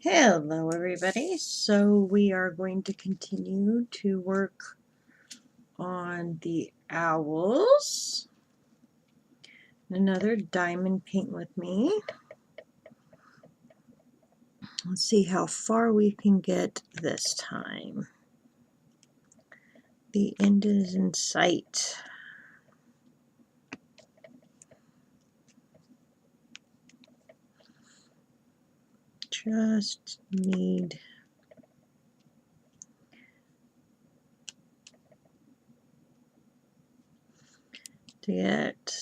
Hello everybody, so we are going to continue to work on the owls. Another diamond paint with me. Let's see how far we can get this time. The end is in sight. Just need to get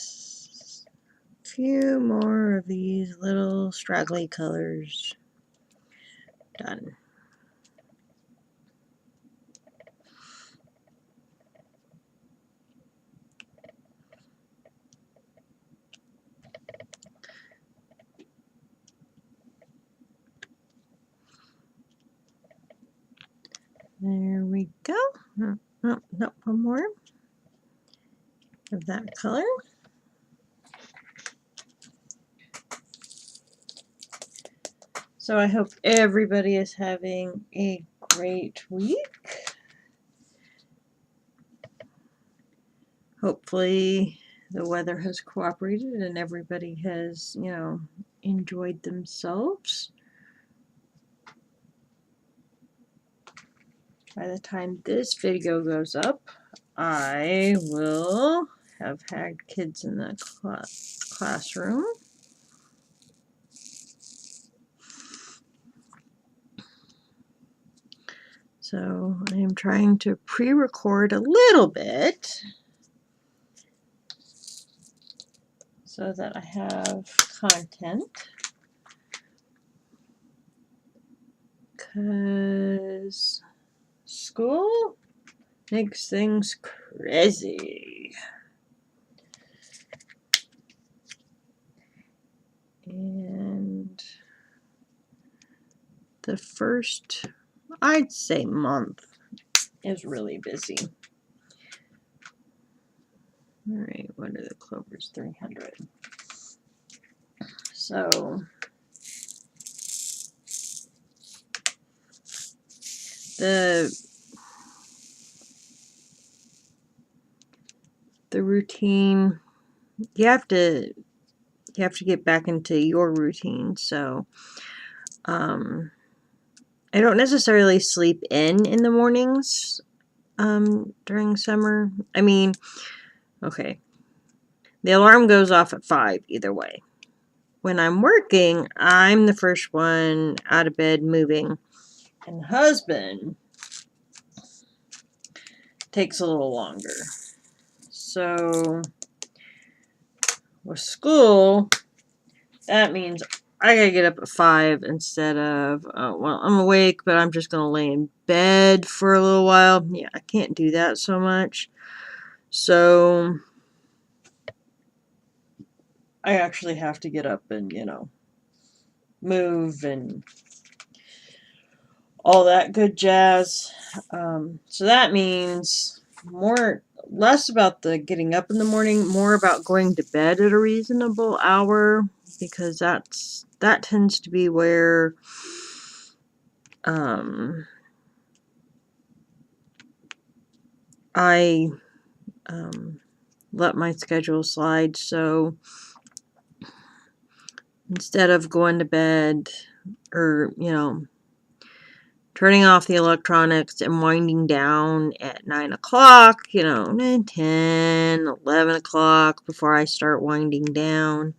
a few more of these little straggly colors done. There we go. Oh, no, one more of that color. So I hope everybody is having a great week. Hopefully the weather has cooperated and everybody has, enjoyed themselves. By the time this video goes up, I will have had kids in the classroom. So I am trying to pre-record a little bit so that I have content. Because school makes things crazy. And the first, I'd say, month is really busy. All right, what are the clovers? 300. So the routine, you have to get back into your routine. So I don't necessarily sleep in the mornings during summer. I mean, okay, the alarm goes off at 5 either way. When I'm working, I'm the first one out of bed moving, and the husband takes a little longer. So with school, that means I gotta get up at 5 instead of, well, I'm awake, but I'm just gonna lay in bed for a little while. Yeah, I can't do that so much. So I actually have to get up and, move and all that good jazz. So that means less about the getting up in the morning, more about going to bed at a reasonable hour, because that tends to be where I let my schedule slide. So instead of going to bed or, turning off the electronics and winding down at 9 o'clock, 10, 11 o'clock before I start winding down.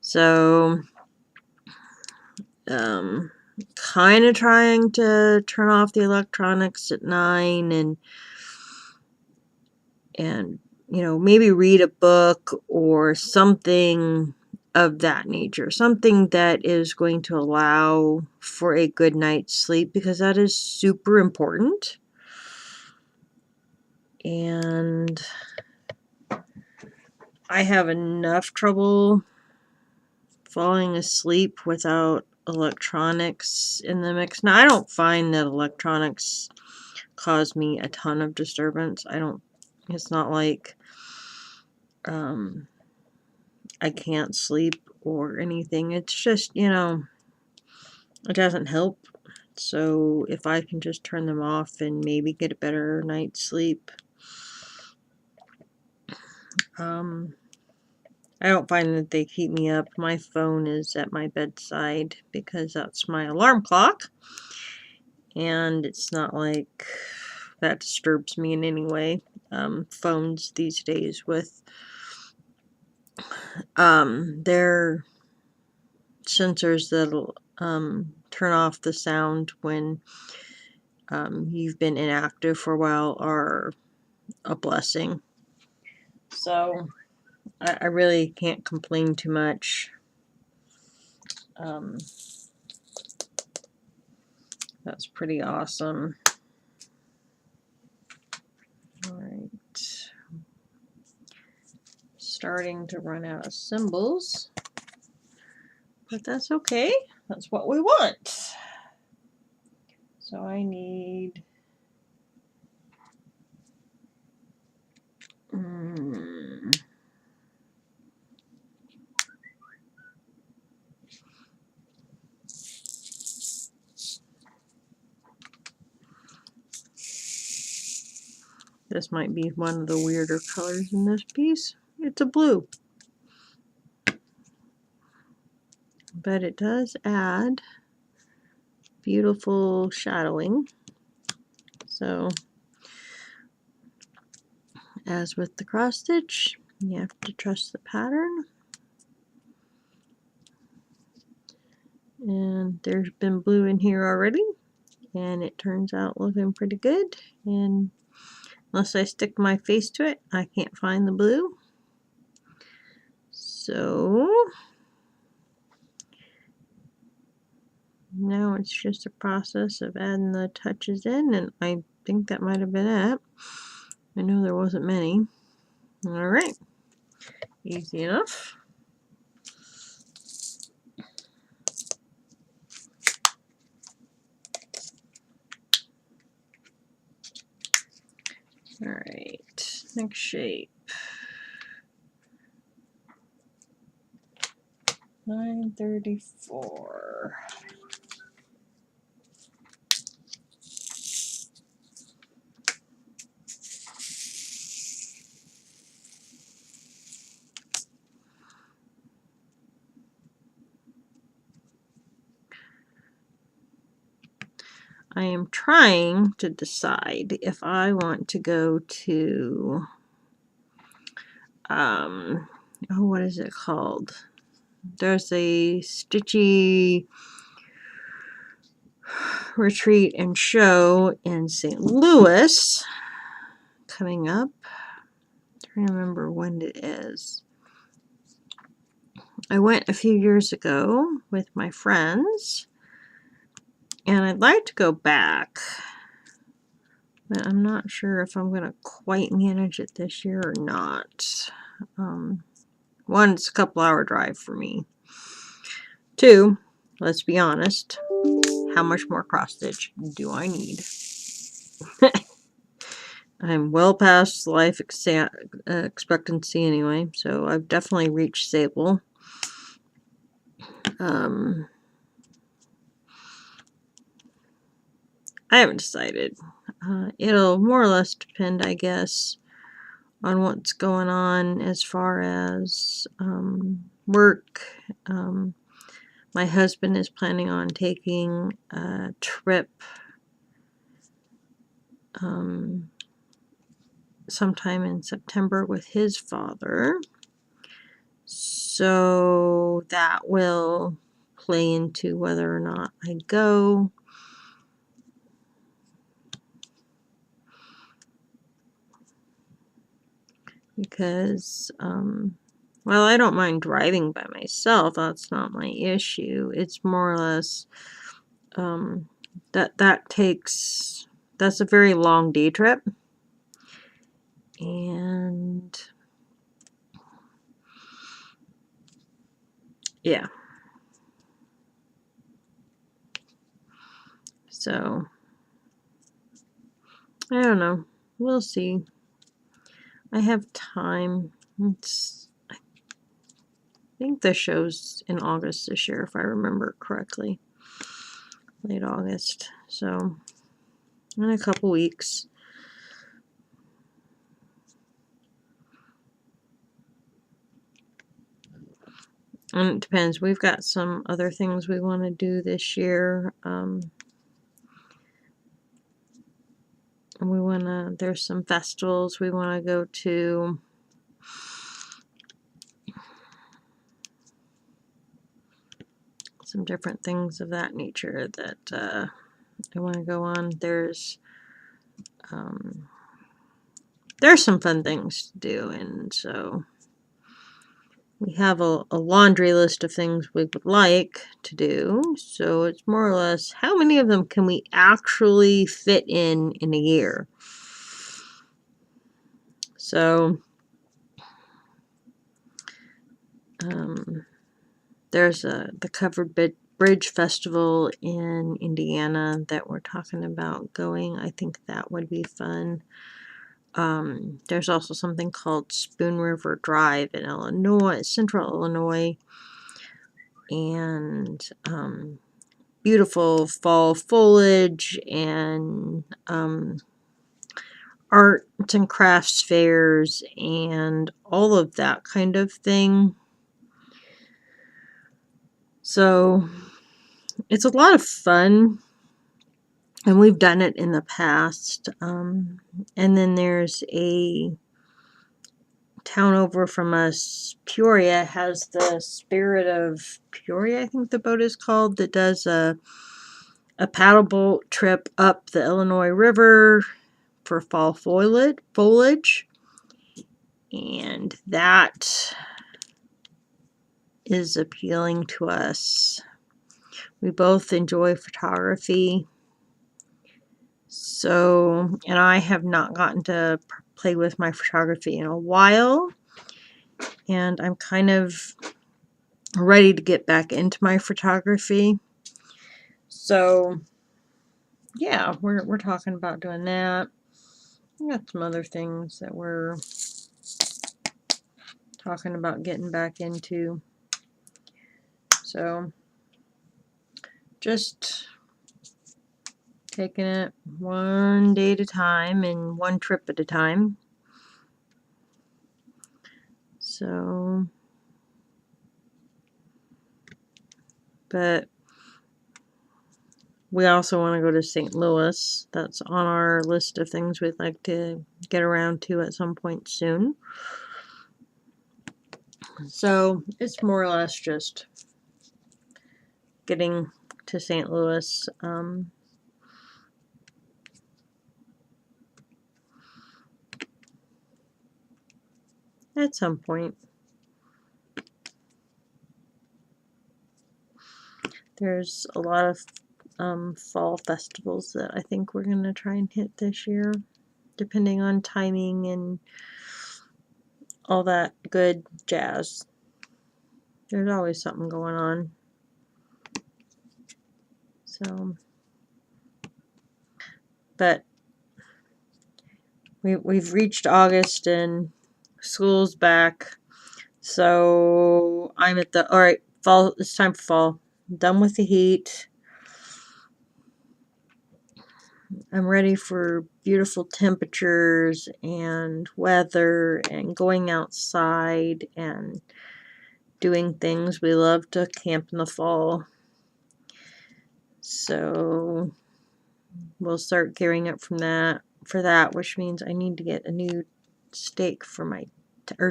So, kind of trying to turn off the electronics at 9 and maybe read a book or something of that nature, something that is going to allow for a good night's sleep, because that is super important. And I have enough trouble falling asleep without electronics in the mix. Now, I don't find that electronics cause me a ton of disturbance. It's not like I can't sleep or anything. It's just, it doesn't help. So if I can just turn them off and maybe get a better night's sleep. I don't find that they keep me up. My phone is at my bedside because that's my alarm clock. And it's not like that disturbs me in any way. Phones these days with their sensors that'll turn off the sound when you've been inactive for a while are a blessing. So I really can't complain too much. That's pretty awesome. Alright. Starting to run out of symbols. But that's okay. That's what we want. So I need... This might be one of the weirder colors in this piece. It's a blue. But it does add beautiful shadowing. So, as with the cross stitch, you have to trust the pattern. And there's been blue in here already. And it turns out looking pretty good. And unless I stick my face to it, I can't find the blue. So now it's just a process of adding the touches in, and I think that might have been it. I know there wasn't many. Alright, easy enough. Alright, next shape. 934. I am trying to decide if I want to go to, what is it called? There's a Stitchy retreat and show in St. Louis coming up. I'm trying to remember when it is. I went a few years ago with my friends, and I'd like to go back, but I'm not sure if I'm going to quite manage it this year or not. One, it's a couple-hour drive for me. Two, let's be honest, how much more cross-stitch do I need? I'm well past life expectancy anyway, so I've definitely reached sable. I haven't decided. It'll more or less depend, I guess, on what's going on as far as work. My husband is planning on taking a trip sometime in September with his father. So that will play into whether or not I go. Because, well, I don't mind driving by myself. That's not my issue. It's more or less that's a very long day trip. And yeah. So I don't know. We'll see. I have time. I think the show's in August this year, if I remember correctly. late August. So in a couple weeks. And it depends. We've got some other things we want to do this year. We want to, there's some festivals we want to go to. Some different things of that nature that I want to go on. There's some fun things to do, and so we have a laundry list of things we would like to do. So it's more or less how many of them can we actually fit in a year. So there's the Covered Bridge Festival in Indiana that we're talking about going. I think that would be fun. There's also something called Spoon River Drive in Illinois, Central Illinois, and beautiful fall foliage and arts and crafts fairs and all of that kind of thing. So it's a lot of fun, and we've done it in the past. And then there's a town over from us, Peoria, has the Spirit of Peoria, I think the boat is called, that does a paddle boat trip up the Illinois River for fall foliage. And that is appealing to us. We both enjoy photography. So, and I have not gotten to play with my photography in a while. And I'm kind of ready to get back into my photography. So, yeah, we're talking about doing that. We got some other things that we're talking about getting back into. So, just taking it one day at a time and one trip at a time. So, but we also want to go to St. Louis. That's on our list of things we'd like to get around to at some point soon. So it's more or less just getting to St. Louis. At some point. There's a lot of fall festivals that I think we're going to try and hit this year, depending on timing and all that good jazz. There's always something going on. So, but we've reached August and school's back. So I'm at the, all right, fall, it's time for fall. I'm done with the heat. I'm ready for beautiful temperatures and weather and going outside and doing things. We love to camp in the fall. So we'll start gearing up for that, which means I need to get a new stake for my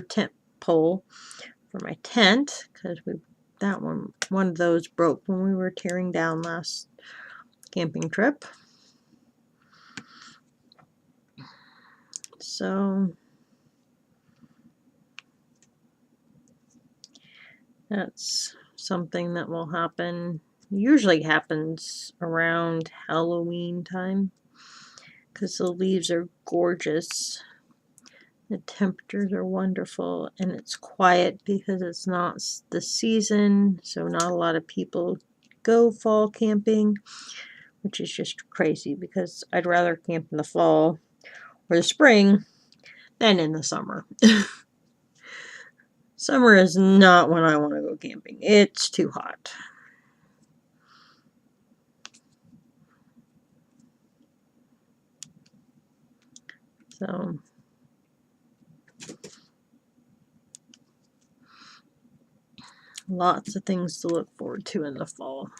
tent pole for my tent, because one of those broke when we were tearing down last camping trip. So that's something that will happen. Usually happens around Halloween time, because the leaves are gorgeous. The temperatures are wonderful, and it's quiet because it's not the season, so not a lot of people go fall camping, which is just crazy because I'd rather camp in the fall or the spring than in the summer. Summer is not when I want to go camping. It's too hot. So lots of things to look forward to in the fall.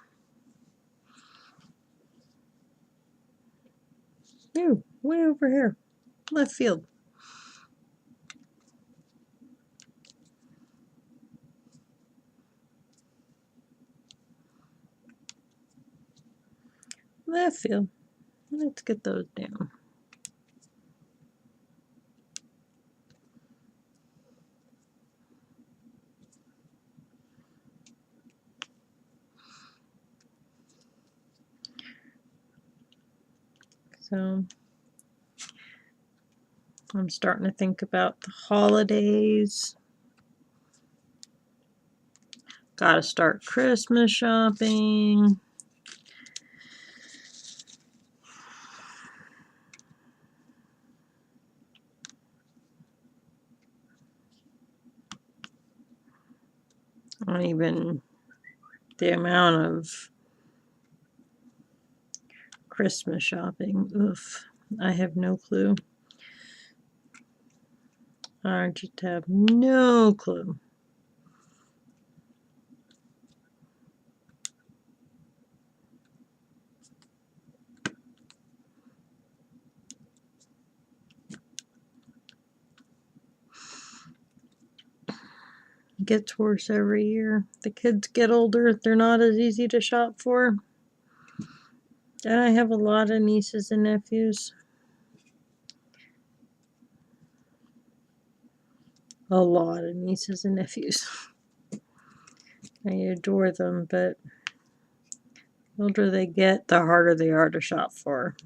Ooh, way over here, left field. Left field. Let's get those down. So I'm starting to think about the holidays. Gotta start Christmas shopping. Not even the amount of Christmas shopping. Oof. I have no clue. I just have no clue. It gets worse every year. The kids get older, they're not as easy to shop for. And I have a lot of nieces and nephews. A lot of nieces and nephews. I adore them, but the older they get, the harder they are to shop for.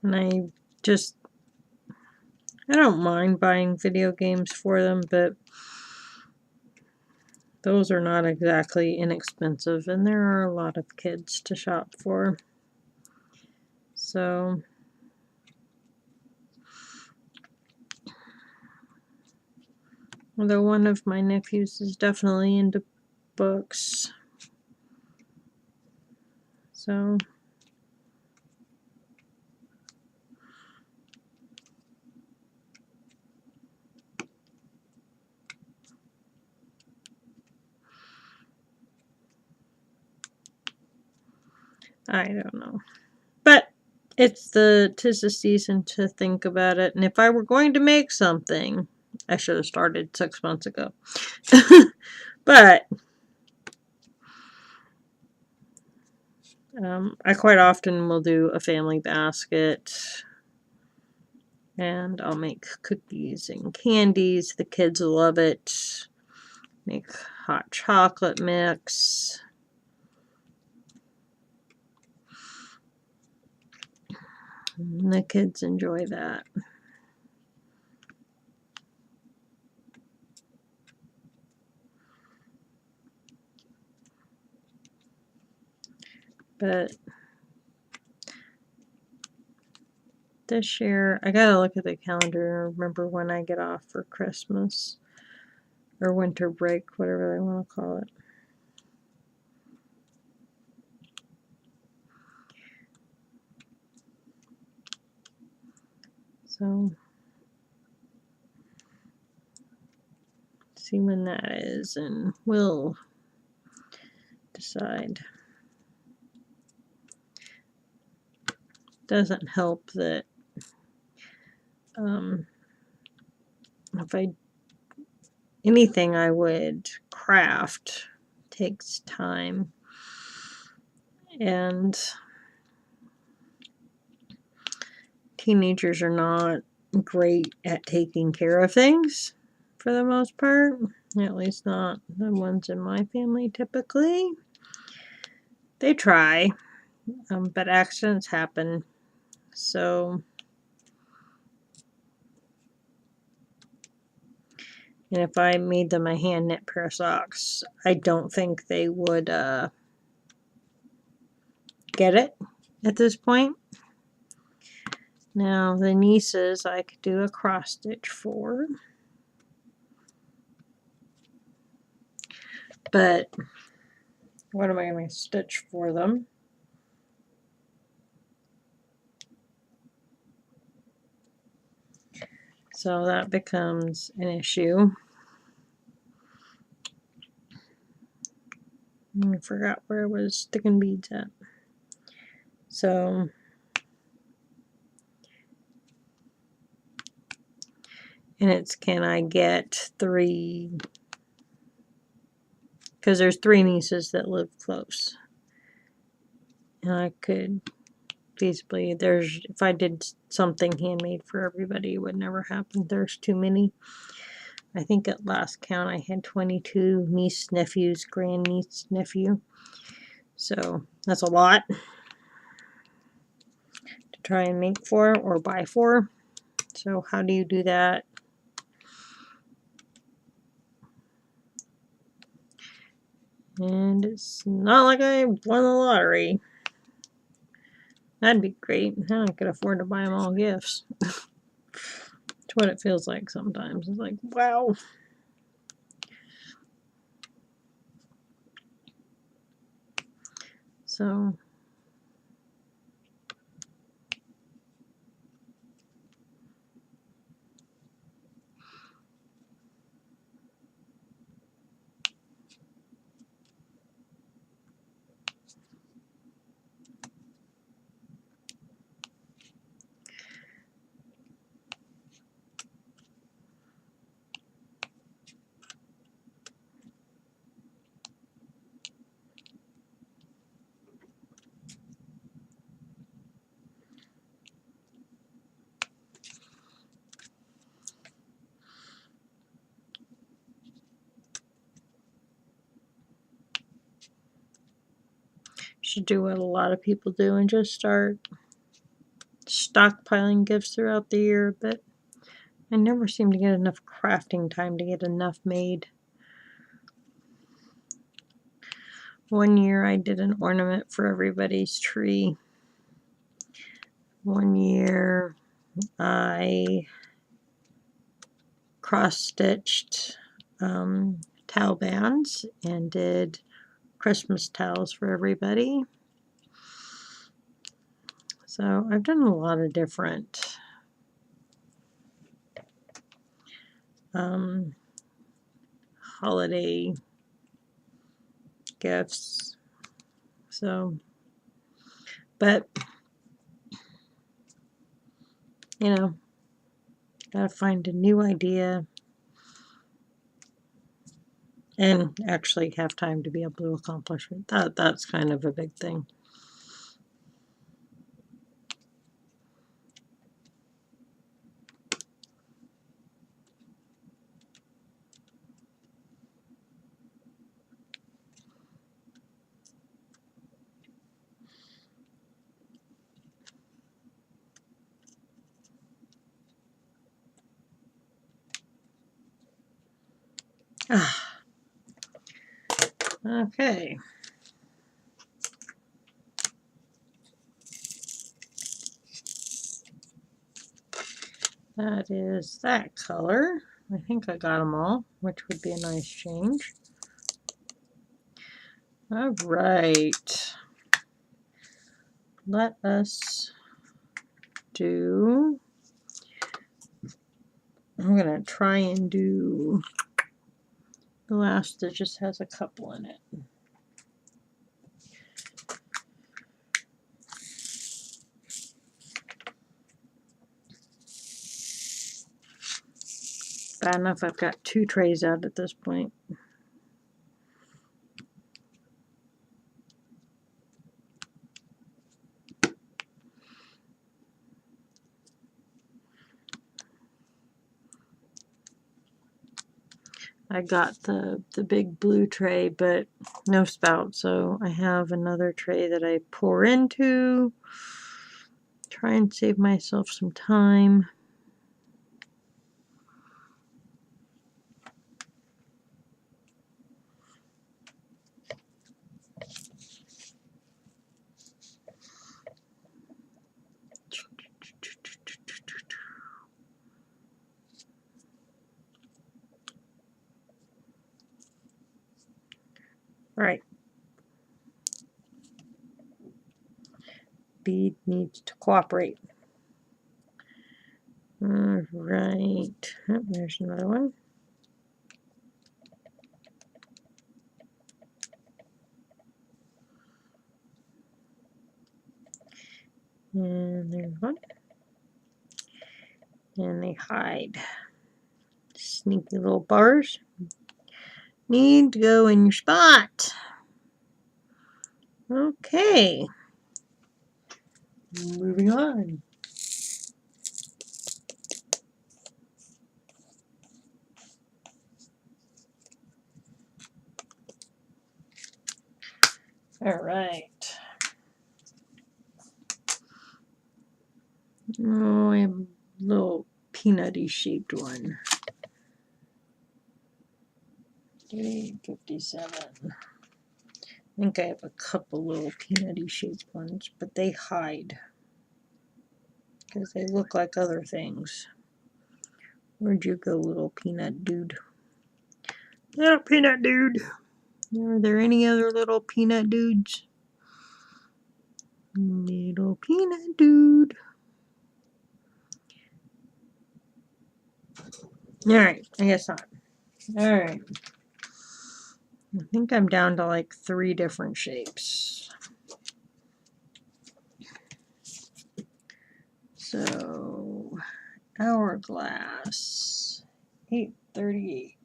And I don't mind buying video games for them, but those are not exactly inexpensive, and there are a lot of kids to shop for. So although one of my nephews is definitely into books. So I don't know. But tis the season to think about it. And if I were going to make something, I should have started 6 months ago. But I quite often will do a family basket, and I'll make cookies and candies. The kids love it. Make hot chocolate mix. And the kids enjoy that. But this year, I gotta look at the calendar and remember when I get off for Christmas or winter break, whatever they want to call it. So, see when that is, and we'll decide. Doesn't help that if anything I would craft takes time, and teenagers are not great at taking care of things for the most part, at least not the ones in my family typically. They try, but accidents happen. So, and if I made them a hand knit pair of socks, I don't think they would get it at this point. Now, the nieces I could do a cross stitch for. But what am I going to stitch for them? So that becomes an issue. I forgot where I was sticking beads at. So and it's, can I get 3, because there's 3 nieces that live close. And I could feasibly, if I did something handmade for everybody, it would never happen. There's too many. I think at last count I had 22 niece, nephews, grandniece, nephew. So that's a lot to try and make for or buy for. So how do you do that? And it's not like I won the lottery. That'd be great. Then I could afford to buy them all gifts. It's what it feels like sometimes. It's like, wow. So should do what a lot of people do and just start stockpiling gifts throughout the year, but I never seem to get enough crafting time to get enough made. One year I did an ornament for everybody's tree. One year I cross-stitched towel bands and did Christmas towels for everybody. So I've done a lot of different holiday gifts. So, but you know, gotta find a new idea and actually have time to be able to accomplish it. That's kind of a big thing. Okay. That is that color. I think I got them all, which would be a nice change. All right. Let us do, I'm going to try and do the last that just has a couple in it. Bad enough I've got 2 trays out at this point. I got the big blue tray, but no spout, so I have another tray that I pour into. Try and save myself some time. Right. Bead needs to cooperate. All right. Oh, there's another one. And there's one. And they hide. Sneaky little bars. Need to go in your spot. Okay. Moving on. All right. Oh, I have a little peanutty shaped one. 357. I think I have a couple little peanutty shaped ones, but they hide because they look like other things. Where'd you go, little peanut dude? Little peanut dude. Are there any other little peanut dudes? Little peanut dude. Alright, I guess not. Alright. I think I'm down to like 3 different shapes. So, hourglass. 838.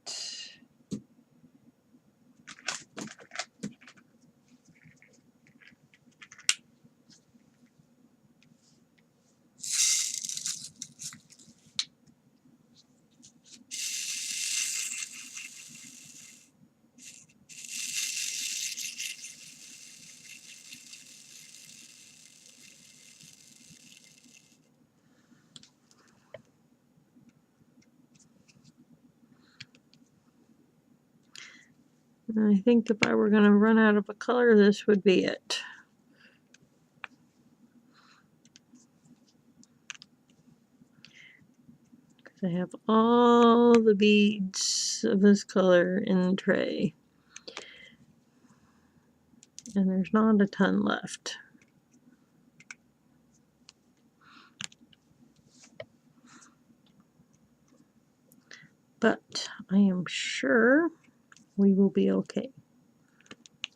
I think if I were going to run out of a color, this would be it. I have all the beads of this color in the tray. And there's not a ton left. But I am sure we will be okay.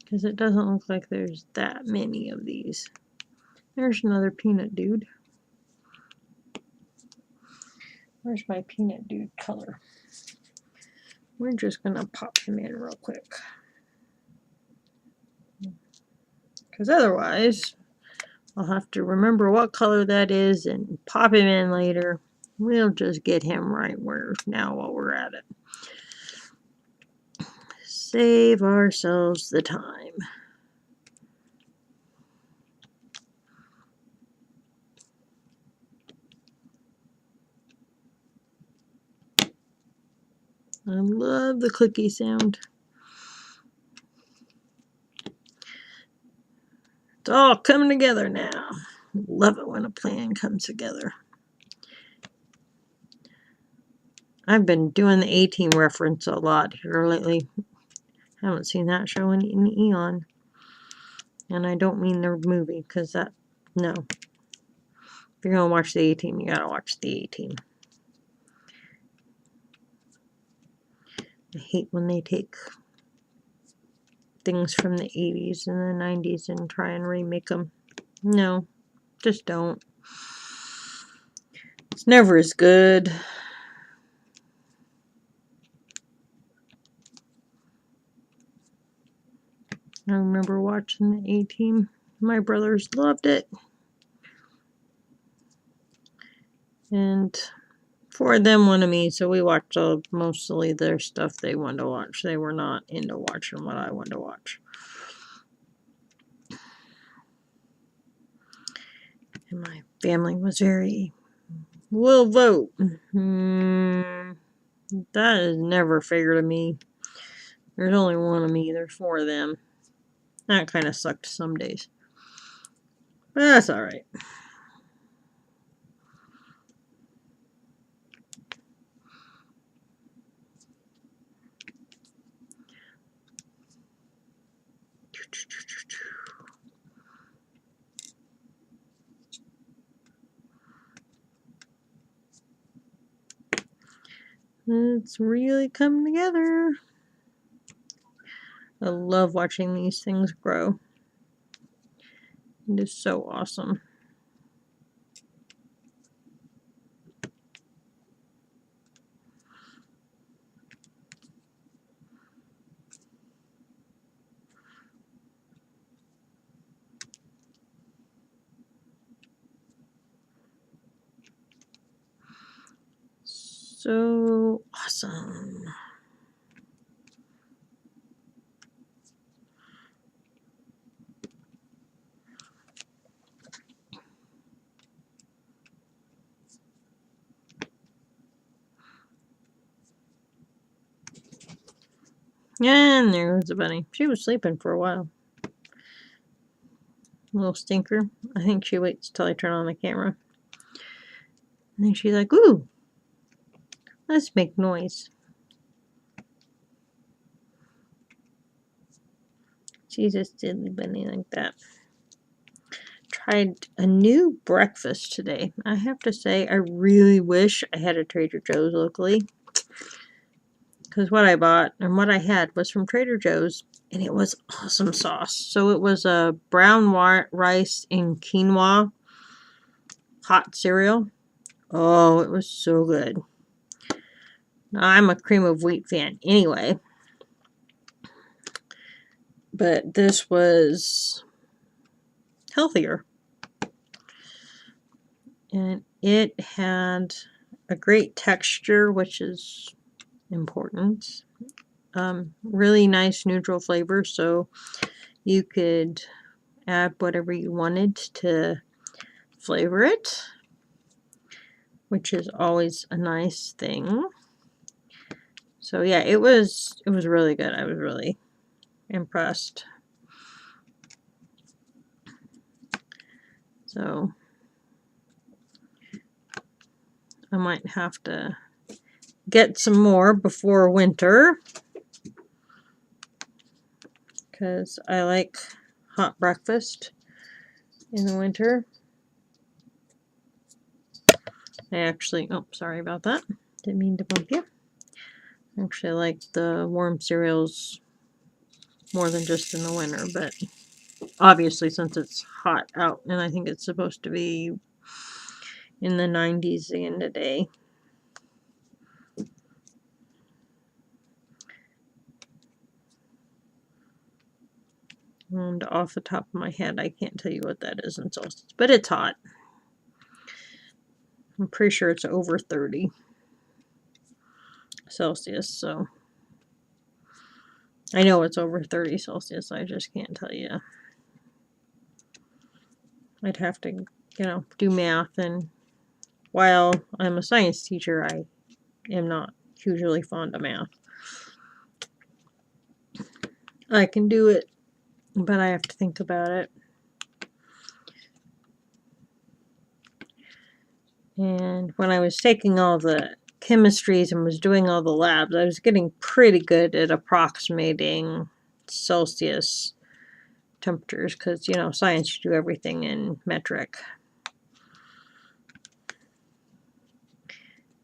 Because it doesn't look like there's that many of these. There's another peanut dude. Where's my peanut dude color? We're just going to pop him in real quick. Because otherwise, I'll have to remember what color that is and pop him in later. We'll just get him right where now while we're at it. Save ourselves the time. I love the clicky sound. It's all coming together now. Love it when a plan comes together. I've been doing the A-Team reference a lot here lately. Haven't seen that show in eon. And I don't mean the movie, because that, no. If you're going to watch the A-Team, you gotta watch the A-Team. I hate when they take things from the 80s and the 90s and try and remake them. No, just don't. It's never as good. I remember watching the A-Team. My brothers loved it. And 4 of them wanted me, so we watched mostly their stuff they wanted to watch. They were not into watching what I wanted to watch. And my family was very, we'll vote. That is never fair to me. There's only one of me. There's 4 of them. That kind of sucked some days. But that's alright. It's really come together. I love watching these things grow. It is so awesome. So awesome. And there goes the bunny. She was sleeping for a while. Little stinker. I think she waits till I turn on the camera. And then she's like, ooh, let's make noise. She's a silly bunny like that. Tried a new breakfast today. I have to say, I really wish I had a Trader Joe's locally. Because what I bought and what I had was from Trader Joe's, and it was awesome sauce. So it was a brown rice and quinoa hot cereal. Oh, it was so good. Now, I'm a cream of wheat fan anyway. But this was healthier. And it had a great texture, which is important. Really nice neutral flavor, so you could add whatever you wanted to flavor it, which is always a nice thing. So yeah, it was really good. I was really impressed. So I might have to get some more before winter, because I like hot breakfast in the winter. I actually, oh, sorry about that. Didn't mean to bump you. I actually like the warm cereals more than just in the winter, but obviously since it's hot out, and I think it's supposed to be in the 90s the end of the day. And off the top of my head, I can't tell you what that is in Celsius, but it's hot. I'm pretty sure it's over 30 Celsius, so I know it's over 30 Celsius, I just can't tell you. I'd have to, do math, and while I'm a science teacher, I am not hugely fond of math. I can do it, but I have to think about it. And when I was taking all the chemistries and was doing all the labs, I was getting pretty good at approximating Celsius temperatures, because, science, you do everything in metric.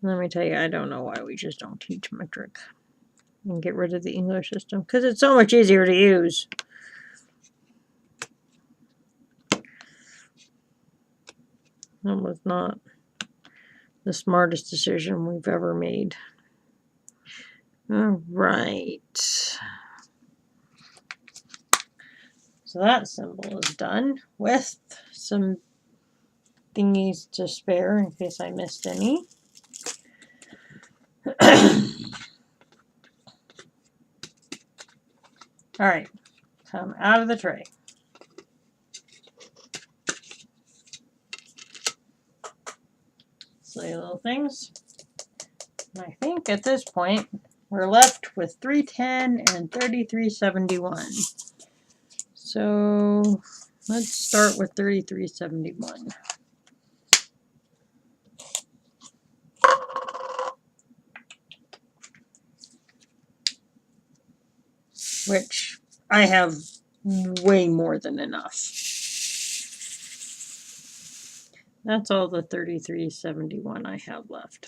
Let me tell you, I don't know why we just don't teach metric and get rid of the English system, because it's so much easier to use. That was not the smartest decision we've ever made. All right. So that symbol is done, with some thingies to spare in case I missed any. All right, come out of the tray. Silly little things. And I think at this point we're left with 310 and 3371. So let's start with 3371. Which I have way more than enough. That's all the 3371 I have left.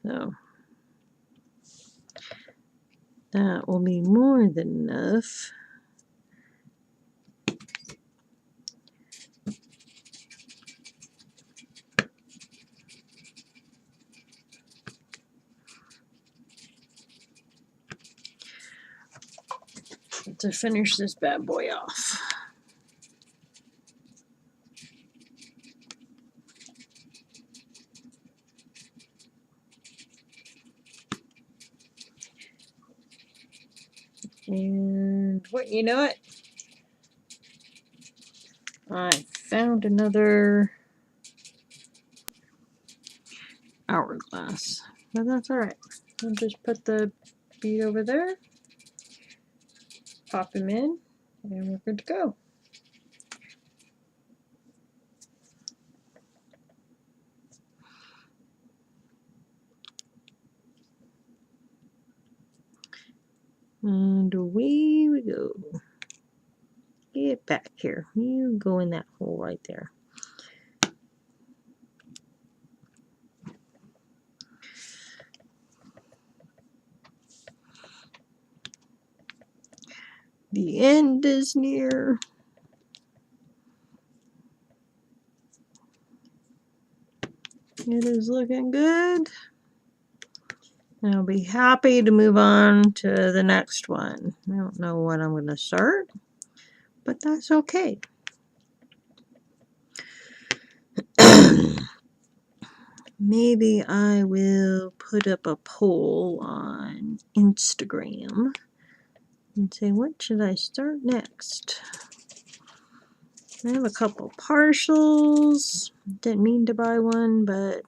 So that will be more than enough. To finish this bad boy off. And what, you know what? I found another hourglass, but that's all right. I'll just put the bead over there, pop him in, and we're good to go. And away we go. Get back here. You go in that hole right there. The end is near. It is looking good. And I'll be happy to move on to the next one. I don't know what I'm going to start, but that's okay. Maybe I will put up a poll on Instagram and say, what should I start next? I have a couple partials. Didn't mean to buy one, but...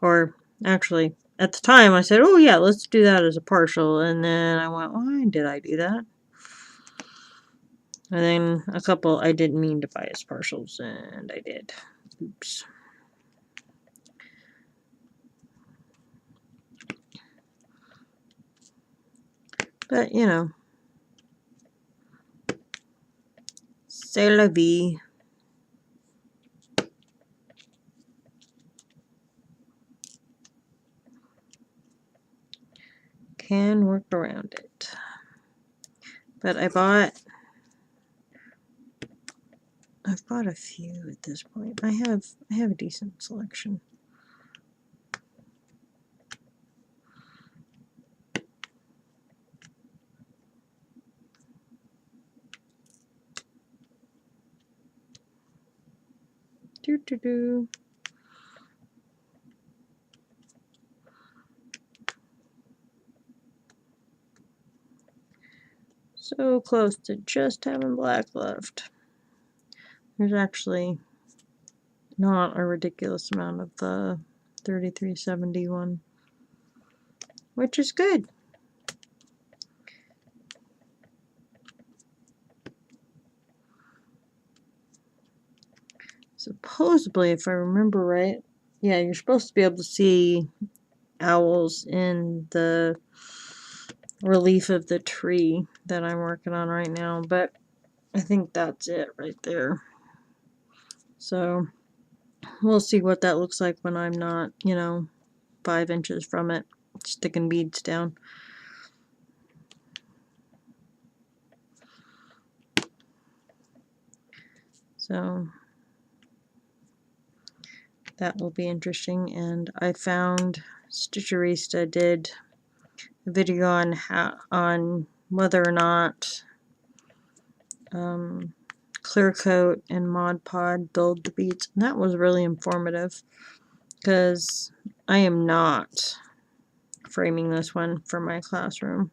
Or, actually, at the time I said, oh yeah, let's do that as a partial. And then I went, why did I do that? And then a couple I didn't mean to buy as partials, and I did. Oops. But, you know, c'est la vie. Can work around it. But I've bought a few at this point. I have a decent selection. Doo-doo-doo. So close to just having black left. There's actually not a ridiculous amount of the 3371, which is good. Supposedly, if I remember right, yeah, you're supposed to be able to see owls in the relief of the tree that I'm working on right now, but I think that's it right there. So we'll see what that looks like when I'm not, 5 inches from it, sticking beads down. So that will be interesting. And I found Stitcherista did a video on whether or not Clear Coat and Mod Podge build the beads. And that was really informative because I am not framing this one for my classroom.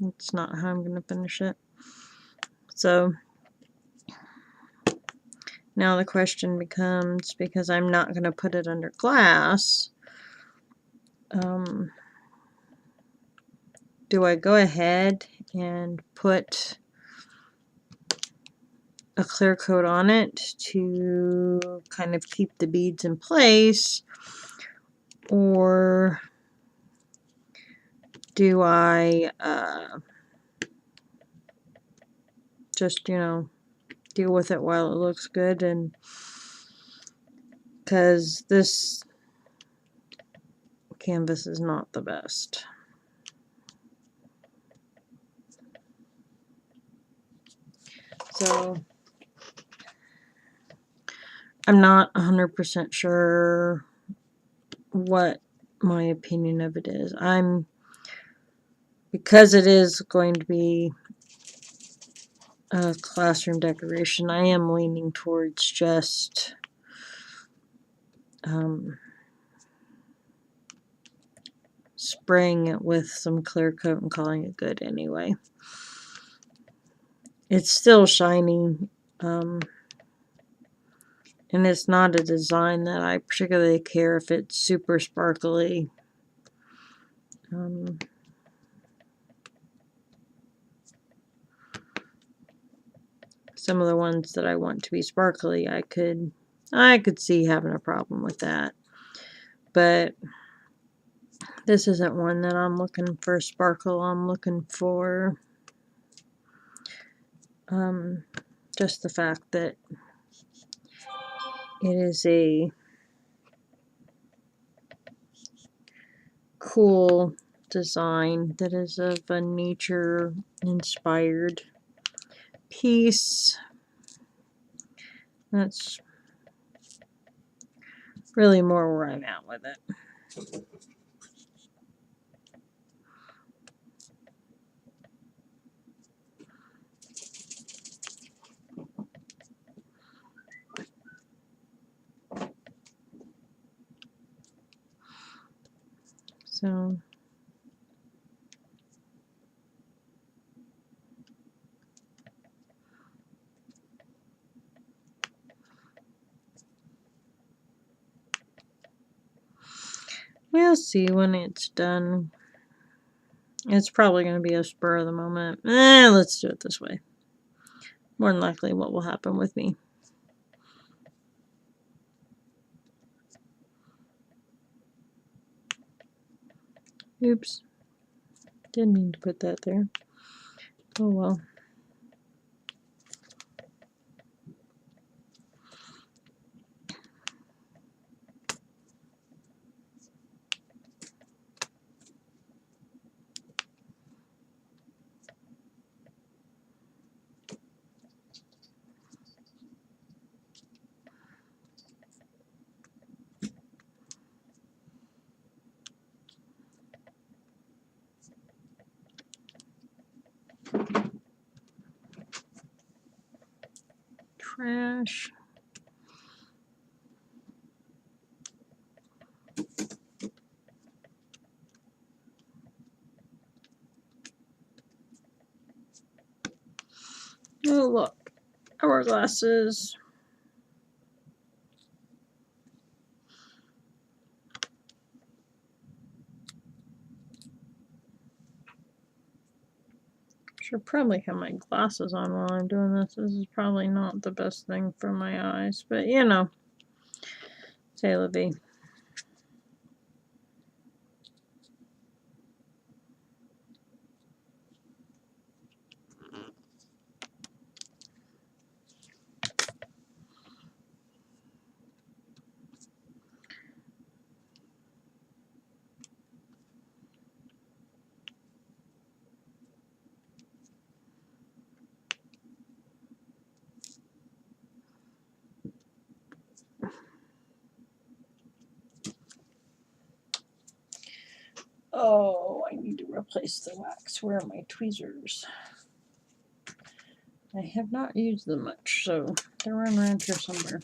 It's not how I'm going to finish it. So now the question becomes, because I'm not going to put it under glass, do I go ahead and put a clear coat on it to kind of keep the beads in place, or do I just, do deal with it while it looks good, and because this canvas is not the best. So I'm not 100% sure what my opinion of it is. Because it is going to be a classroom decoration, I am leaning towards just spraying it with some clear coat and calling it good anyway. It's still shiny, and it's not a design that I particularly care if it's super sparkly. Some of the ones that I want to be sparkly, I could see having a problem with that. But this isn't one that I'm looking for sparkle. I'm looking for just the fact that it is a cool design that is of a nature inspired piece. That's really more where I'm at with it. So we'll see when it's done. It's probably going to be a spur of the moment. Let's do it this way. More than likely what will happen with me. Oops. Didn't mean to put that there. Oh well. Trash. Oh look, hourglasses. Should probably have my glasses on while I'm doing this. This is probably not the best thing for my eyes, but you know, c'est la vie. Oh, I need to replace the wax. Where are my tweezers? I have not used them much, so they're running around here somewhere.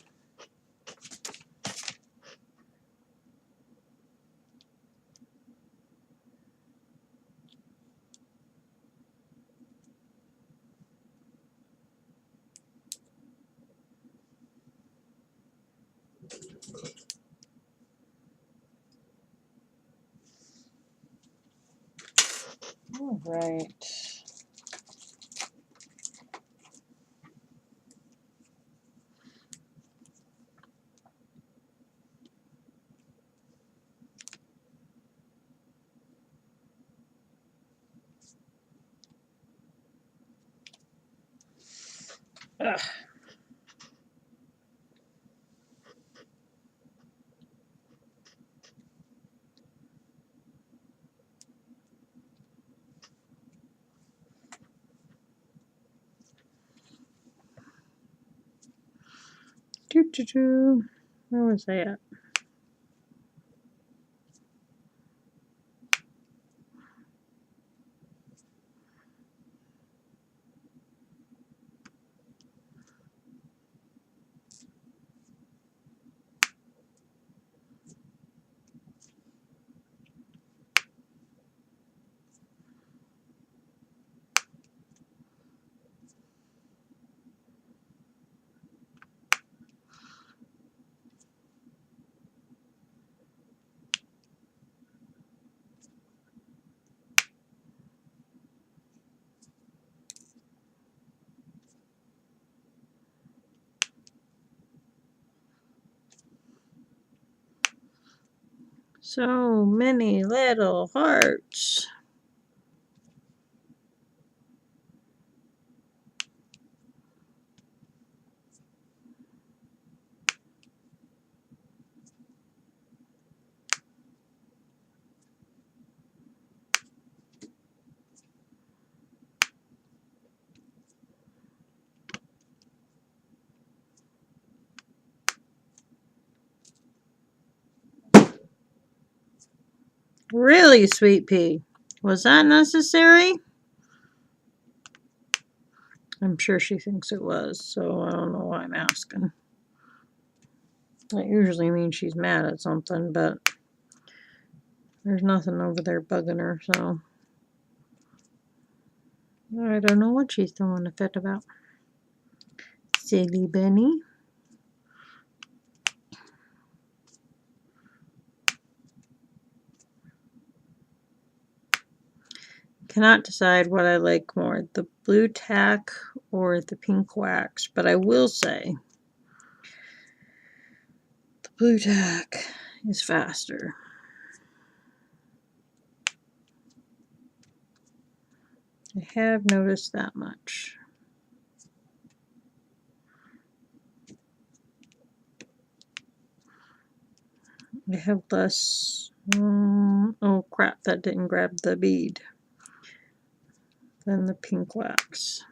All right. Ugh. Where was I at? So many little hearts. Really, Sweet Pea? Was that necessary? I'm sure she thinks it was, so I don't know why I'm asking. That usually means she's mad at something, but there's nothing over there bugging her, so I don't know what she's throwing a fit about. Silly Benny. Cannot decide what I like more, the blue tack or the pink wax, but I will say the blue tack is faster. I have noticed that much. I have less, oh crap, that didn't grab the bead, than the pink wax.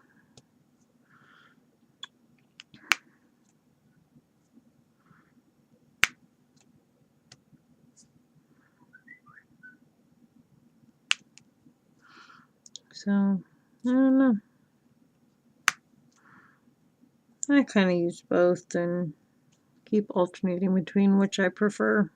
So, I don't know. I kind of use both and keep alternating between which I prefer.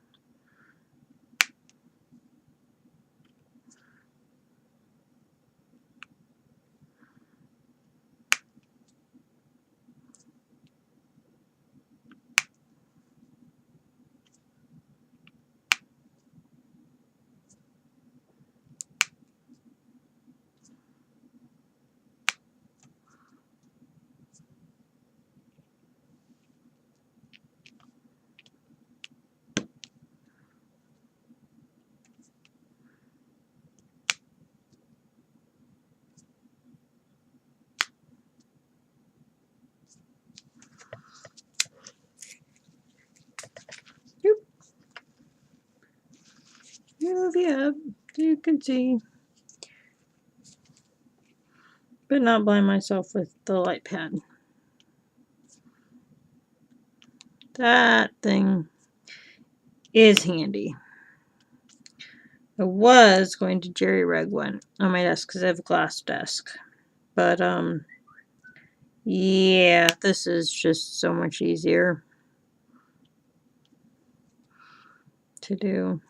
Move you up so you can see. But not blind myself with the light pad. That thing is handy. I was going to jerry rig one on my desk because I have a glass desk. But, yeah, this is just so much easier to do.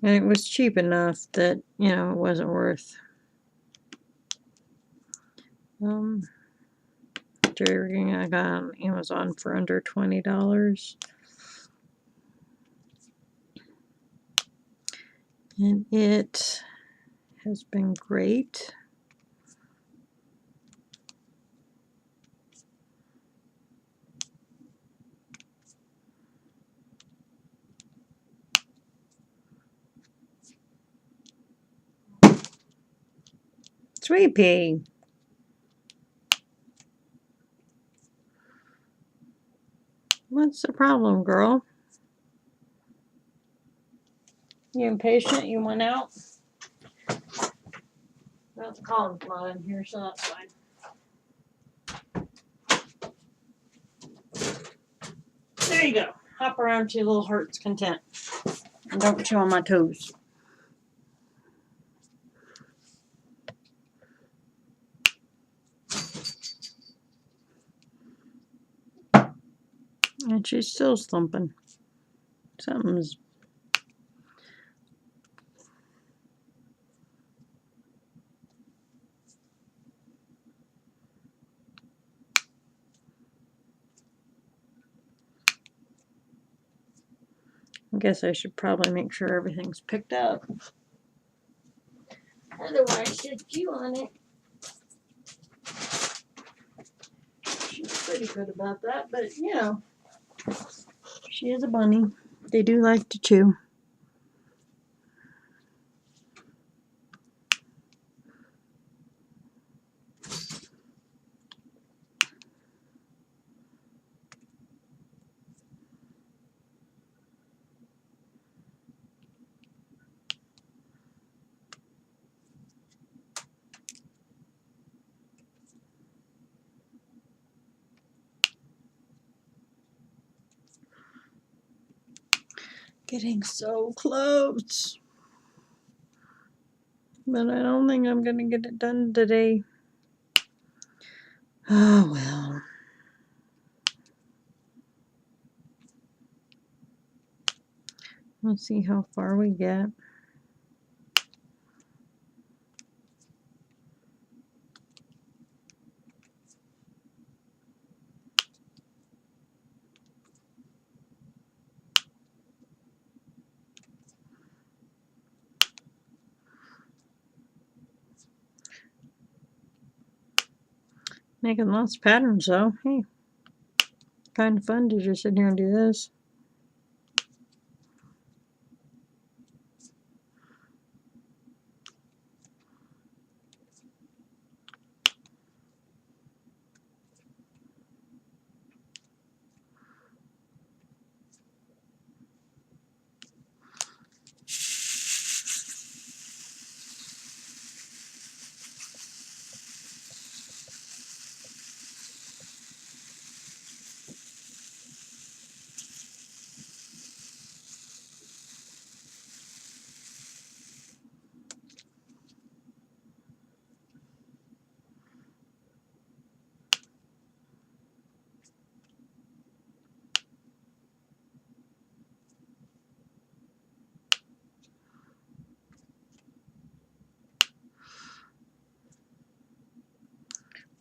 And it was cheap enough that, you know, it wasn't worth jerry rigging. I got on Amazon for under $20. And it has been great. Sweet Pea. What's the problem, girl? You impatient? You went out? Well, Colin's not in here, so that's fine. There you go. Hop around to your little heart's content. And don't chew on my toes. And she's still slumping. Something's... I guess I should probably make sure everything's picked up. Otherwise, she'll chew on it. She's pretty good about that, but you know, she is a bunny. They do like to chew. Getting so close. But I don't think I'm gonna get it done today. Oh well. Let's see how far we get. Making lots of patterns though. Hey, kind of fun to just sit here and do this.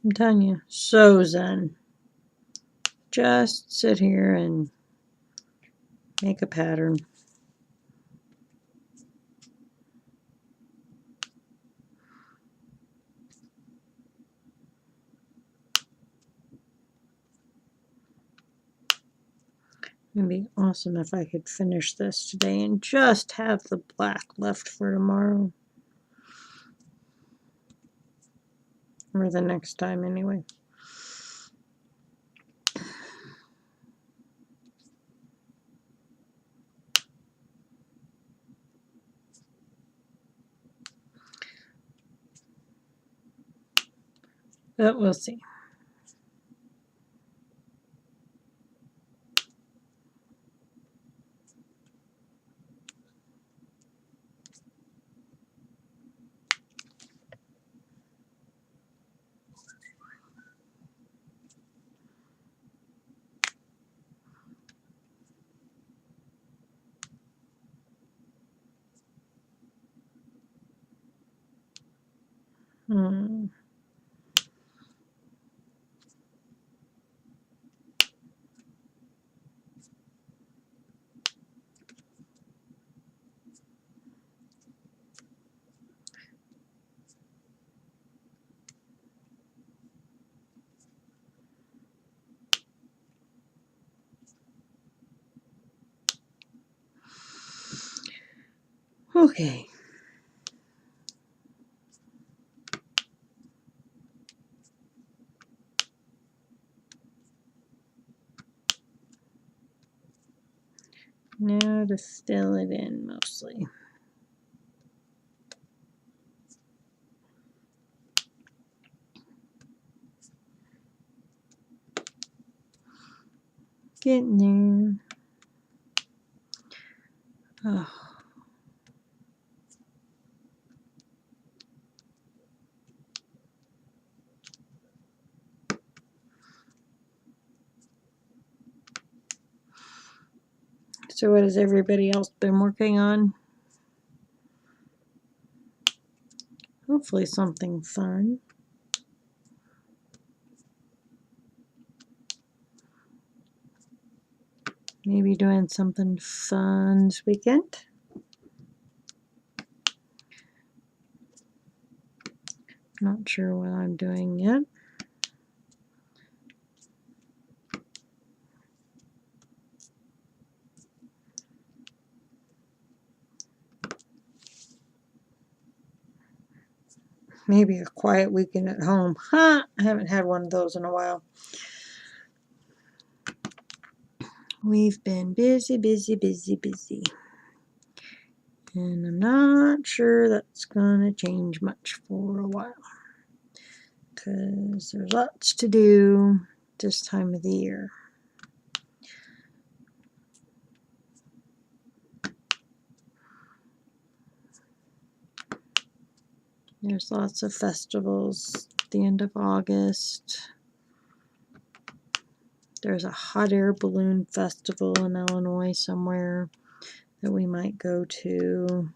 I'm telling you, so zen. Just sit here and make a pattern. It'd be awesome if I could finish this today and just have the black left for tomorrow. Or the next time anyway. But we'll see. Okay. Now to fill it in mostly. Getting there. Oh. So what has everybody else been working on? Hopefully something fun. Maybe doing something fun this weekend. Not sure what I'm doing yet. Maybe a quiet weekend at home. I haven't had one of those in a while. We've been busy, busy, busy, busy. And I'm not sure that's going to change much for a while. Because there's lots to do this time of the year. There's lots of festivals at the end of August. There's a hot air balloon festival in Illinois somewhere that we might go to.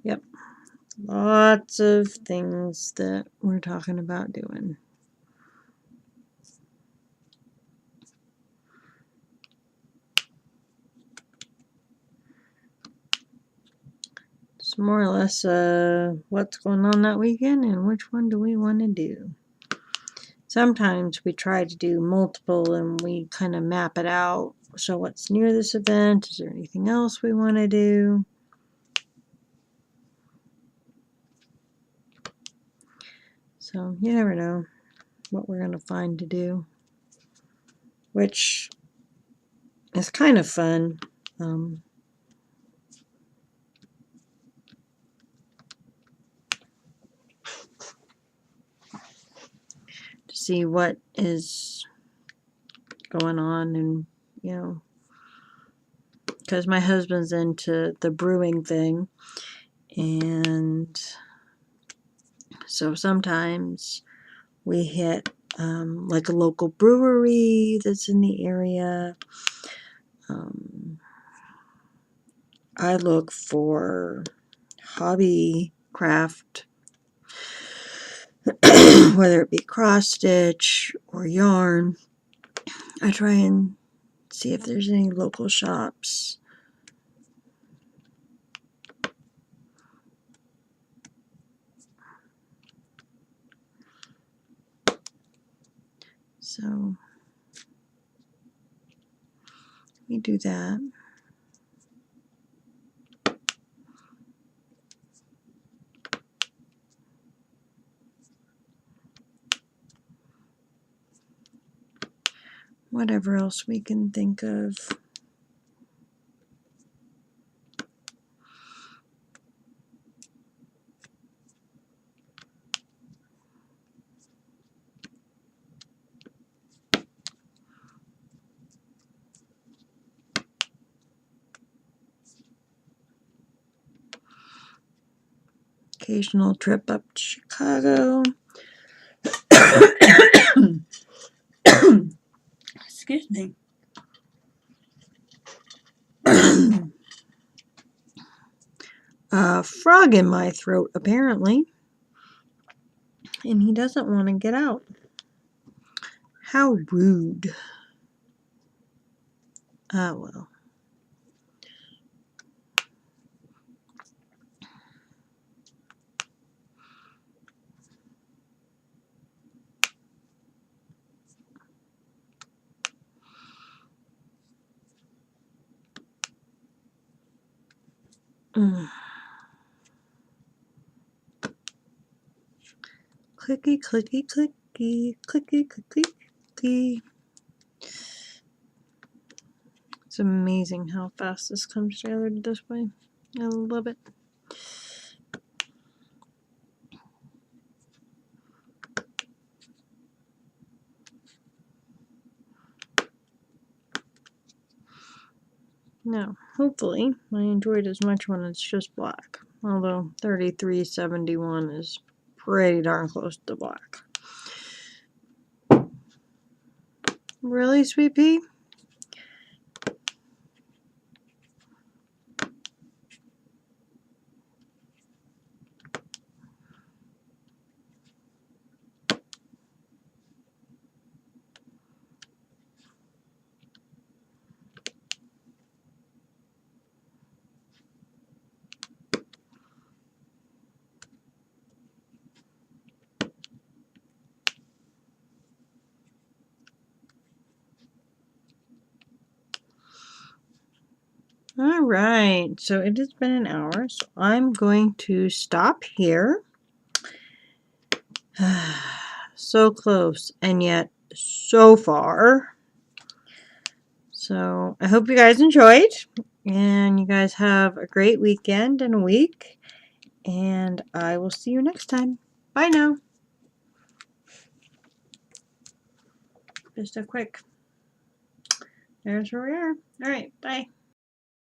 Yep. Lots of things that we're talking about doing. It's more or less what's going on that weekend and which one do we want to do. Sometimes we try to do multiple and we kind of map it out. So what's near this event? Is there anything else we want to do? So you never know what we're going to find to do, which is kind of fun. To see what is going on, and you know, because my husband's into the brewing thing, and so sometimes we hit like a local brewery that's in the area. I look for hobby craft, whether it be cross stitch or yarn. I try and see if there's any local shops. So we do that. Whatever else we can think of. Occasional trip up to Chicago. Excuse me. A frog in my throat, apparently. And he doesn't want to get out. How rude. Ah, well. Clicky, clicky, clicky, clicky, clicky, clicky. It's amazing how fast this comes together this way. I love it. Now, hopefully, I enjoy it as much when it's just black. Although 3371 is pretty darn close to black. Really, Sweet Pea? All right, so it has been an hour, so I'm going to stop here. So close, and yet so far. So I hope you guys enjoyed, and you guys have a great weekend and a week, and I will see you next time. Bye now. Just a quick, there's where we are. All right, bye.